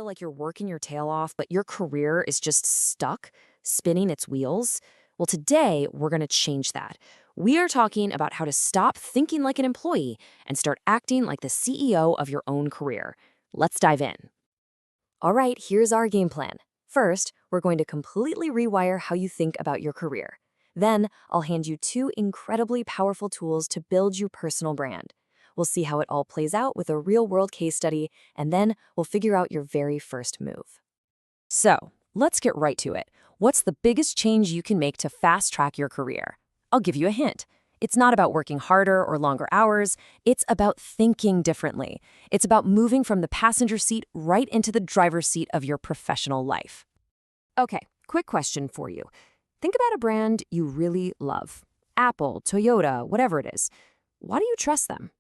like you're working your tail off, but your career is just stuck, spinning its wheels? Well, today we're going to change that. We are talking about how to stop thinking like an employee and start acting like the CEO of your own career. Let's dive in. All right, here's our game plan. First, we're going to completely rewire how you think about your career. Then, I'll hand you two incredibly powerful tools to build your personal brand. We'll see how it all plays out with a real-world case study, and then we'll figure out your very first move. So, let's get right to it. What's the biggest change you can make to fast-track your career? I'll give you a hint. It's not about working harder or longer hours. It's about thinking differently. It's about moving from the passenger seat right into the driver's seat of your professional life. Okay, quick question for you. Think about a brand you really love. Apple, Toyota, whatever it is. Why do you trust them?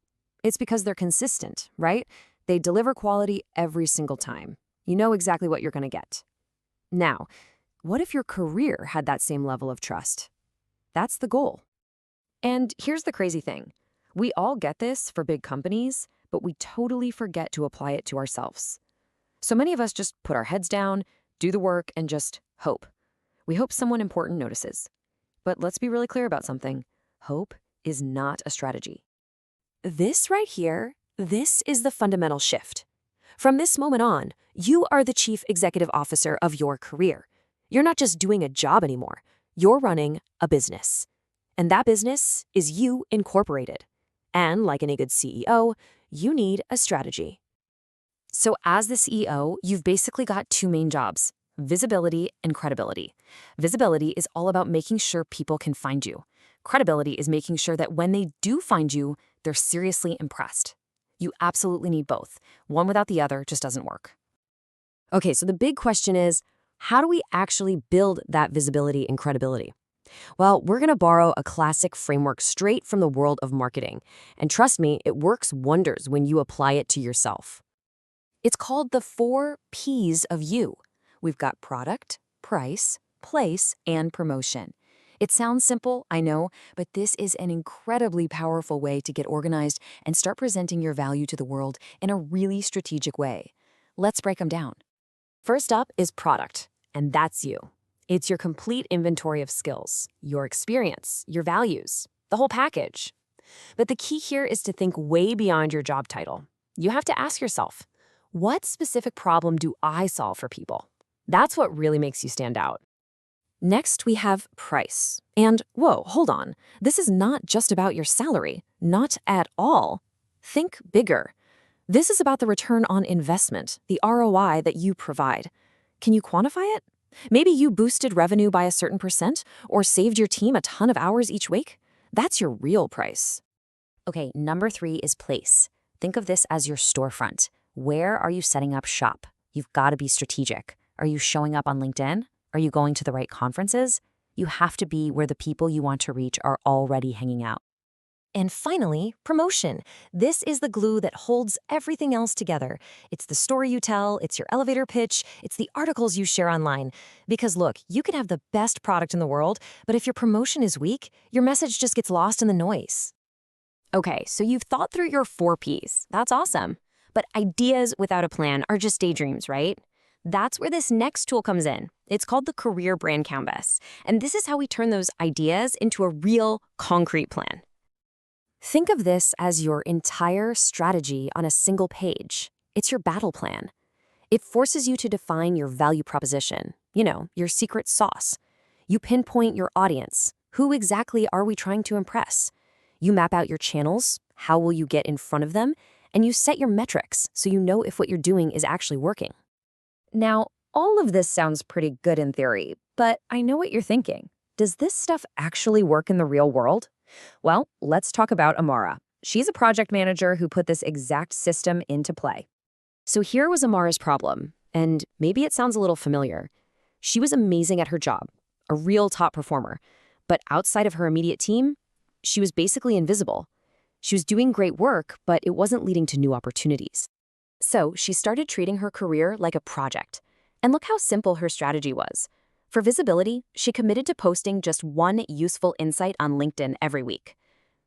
It's because they're consistent, right? They deliver quality every single time. You know exactly what you're going to get. Now, what if your career had that same level of trust? That's the goal. And here's the crazy thing. We all get this for big companies, but we totally forget to apply it to ourselves. So many of us just put our heads down, do the work, and just hope. We hope someone important notices. But let's be really clear about something. Hope is not a strategy. This right here, this is the fundamental shift. From this moment on, you are the chief executive officer of your career. You're not just doing a job anymore. You're running a business. And that business is you incorporated. And like any good CEO, you need a strategy. So as the CEO, you've basically got two main jobs: visibility and credibility. Visibility is all about making sure people can find you. Credibility is making sure that when they do find you, they're seriously impressed. You absolutely need both. One without the other just doesn't work. Okay, so the big question is, how do we actually build that visibility and credibility? Well, we're going to borrow a classic framework straight from the world of marketing. And trust me, it works wonders when you apply it to yourself. It's called the 4 P's of you. We've got product, price, place, and promotion. It sounds simple, I know, but this is an incredibly powerful way to get organized and start presenting your value to the world in a really strategic way. Let's break them down. First up is product, and that's you. It's your complete inventory of skills, your experience, your values, the whole package. But the key here is to think way beyond your job title. You have to ask yourself, what specific problem do I solve for people? That's what really makes you stand out. Next, we have price. And whoa, hold on. This is not just about your salary. Not at all. Think bigger. This is about the return on investment, the ROI that you provide. Can you quantify it? Maybe you boosted revenue by a certain percent or saved your team a ton of hours each week. That's your real price. Okay, number 3 is place. Think of this as your storefront. Where are you setting up shop? You've got to be strategic. Are you showing up on LinkedIn? Are you going to the right conferences? You have to be where the people you want to reach are already hanging out. And finally, promotion. This is the glue that holds everything else together. It's the story you tell, it's your elevator pitch, it's the articles you share online. Because look, you can have the best product in the world, but if your promotion is weak, your message just gets lost in the noise. Okay, so you've thought through your 4 Ps. That's awesome. But ideas without a plan are just daydreams, right? That's where this next tool comes in. It's called the Career Brand Canvas. And this is how we turn those ideas into a real, concrete plan. Think of this as your entire strategy on a single page. It's your battle plan. It forces you to define your value proposition, your secret sauce. You pinpoint your audience. Who exactly are we trying to impress? You map out your channels. How will you get in front of them? And you set your metrics so you know if what you're doing is actually working. Now, all of this sounds pretty good in theory, but I know what you're thinking. Does this stuff actually work in the real world? Well, let's talk about Amara. She's a project manager who put this exact system into play. So here was Amara's problem, and maybe it sounds a little familiar. She was amazing at her job, a real top performer, but outside of her immediate team, she was basically invisible. She was doing great work, but it wasn't leading to new opportunities. So she started treating her career like a project. And look how simple her strategy was. For visibility, she committed to posting just one useful insight on LinkedIn every week.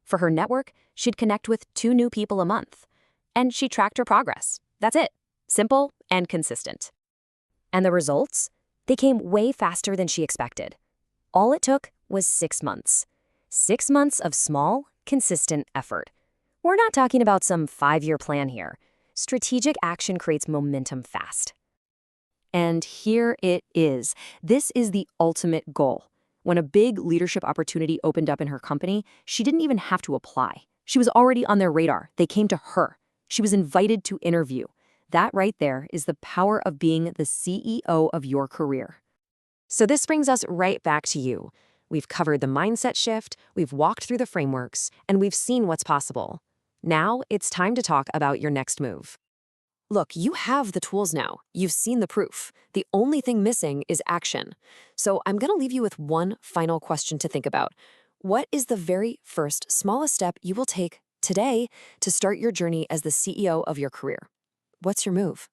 For her network, she'd connect with 2 new people a month. And she tracked her progress. That's it. Simple and consistent. And the results? They came way faster than she expected. All it took was 6 months. 6 months of small, consistent effort. We're not talking about some 5-year plan here. Strategic action creates momentum fast. And here it is. This is the ultimate goal. When a big leadership opportunity opened up in her company, she didn't even have to apply. She was already on their radar. They came to her. She was invited to interview. That right there is the power of being the CEO of your career. So this brings us right back to you. We've covered the mindset shift, we've walked through the frameworks, and we've seen what's possible. Now it's time to talk about your next move. Look, you have the tools now. You've seen the proof. The only thing missing is action. So I'm going to leave you with one final question to think about. What is the very first, smallest step you will take today to start your journey as the CEO of your career? What's your move?